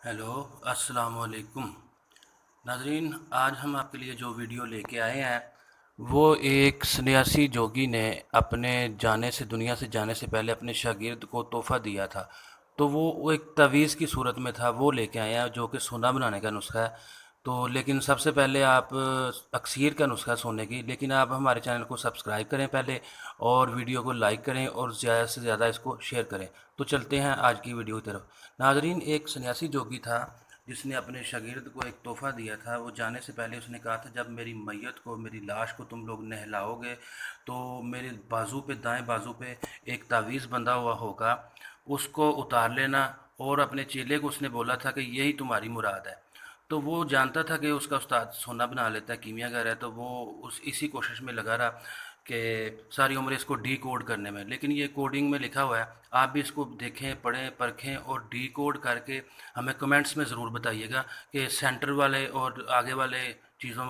Hello, अस्सलाम वालेकुम। नाज़रीन, आज हम आपके लिए जो वीडियो लेके आए हैं वो एक सन्यासी जोगी ने अपने जाने से दुनिया से जाने से पहले अपने शागिर्द को तोहफ़ा दिया था। तो वो एक तावीज़ की सूरत में था, वो लेके आए हैं जो कि सोना बनाने का नुस्खा है। तो लेकिन सबसे पहले आप अक्सीर का नुस्खा सोने की, लेकिन आप हमारे चैनल को सब्सक्राइब करें पहले और वीडियो को लाइक करें और ज़्यादा से ज़्यादा इसको शेयर करें। तो चलते हैं आज की वीडियो की तरफ। नाज़रीन, एक सन्यासी जोगी था जिसने अपने शागिर्द को एक तोहफ़ा दिया था। वो जाने से पहले उसने कहा था, जब मेरी मैयत को, मेरी लाश को तुम लोग नहलाओगे तो मेरे बाजू पे, दाएं बाजू पे एक तावीज़ बंधा हुआ होगा, उसको उतार लेना। और अपने चेले को उसने बोला था कि यही तुम्हारी मुराद है। तो वो जानता था कि उसका उस्ताद सोना बना लेता है, कीमियागर है, तो वो उस इसी कोशिश में लगा रहा कि सारी उम्र इसको डी कोड करने में। लेकिन ये कोडिंग में लिखा हुआ है, आप भी इसको देखें, पढ़ें, परखें और डी कोड करके हमें कमेंट्स में ज़रूर बताइएगा कि सेंटर वाले और आगे वाले चीज़ों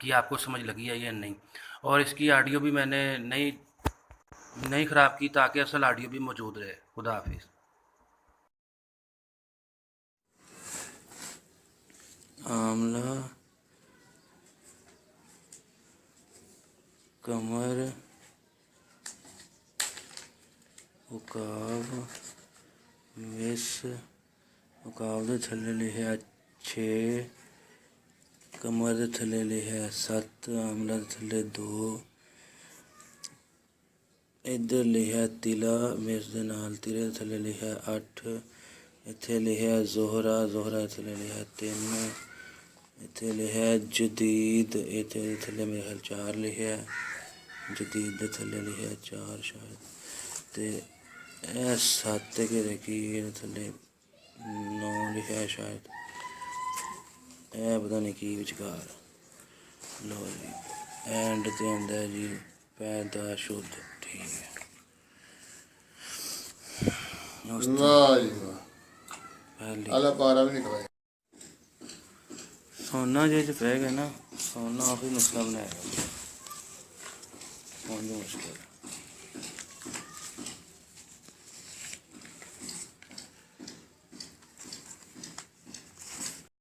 की आपको समझ लगी है या नहीं। और इसकी ऑडियो भी मैंने नई नई ख़राब की ताकि असल ऑडियो भी मौजूद रहे। खुदा हाफिज़। आंवला, कमर, उकाब, विस, उकाब दे थल्ले लिखा 6, कमर दे थल्ले लिखा 7, आंवला दे थल्ले 2, इधर लिखा तिला, मिर्च दे नाल तिले दे थल्ले लिखा 8, इत्थे लिखा जोहरा, जोहरा दे थल्ले लिखा 3, इत्थे लिखा जदीद, इत्थे थल्ले मेरे ख्याल 4 लिखा है, जदीद दे थल्ले लिखा 4 शायद, ते ए 7 घेरे की थल्ले 9 लिखा है शायद, ए पता नहीं की विचकार। लो जी, एंड ते आंदा है जी पैदा शुद्ध। ठीक है, वाह जी वाह। पहली आला पारा भी निकला है। सोना जे पै गया ना, सोना आप ही नुस्खा बनाएगा, मुश्किल।